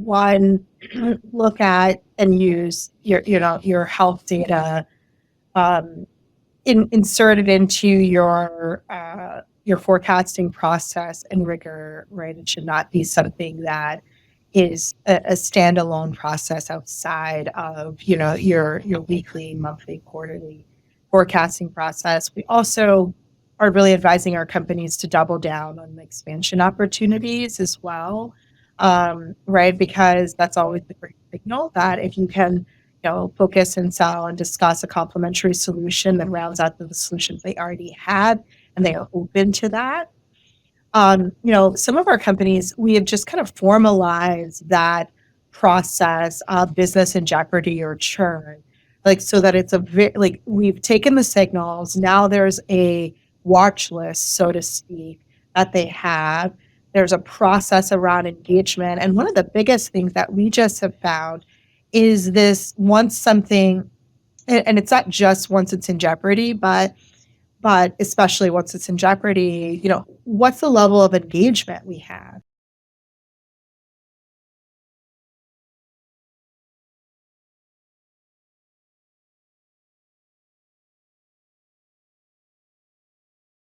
one, look at and use your health data, um, insert it into your forecasting process and rigor, right? It should not be something that is a standalone process outside of your weekly, monthly, quarterly forecasting process. We also are really advising our companies to double down on the expansion opportunities as well, right? Because that's always the great signal that if you can focus and sell and discuss a complementary solution that rounds out the solutions they already had, and they are open to that. Some of our companies, we have just kind of formalized that process of business in jeopardy or churn, like so that it's like we've taken the signals. Now there's a watch list, so to speak, that they have. There's a process around engagement. And one of the biggest things that we just have found is this once something, and it's not just once it's in jeopardy, but especially once it's in jeopardy, what's the level of engagement we have?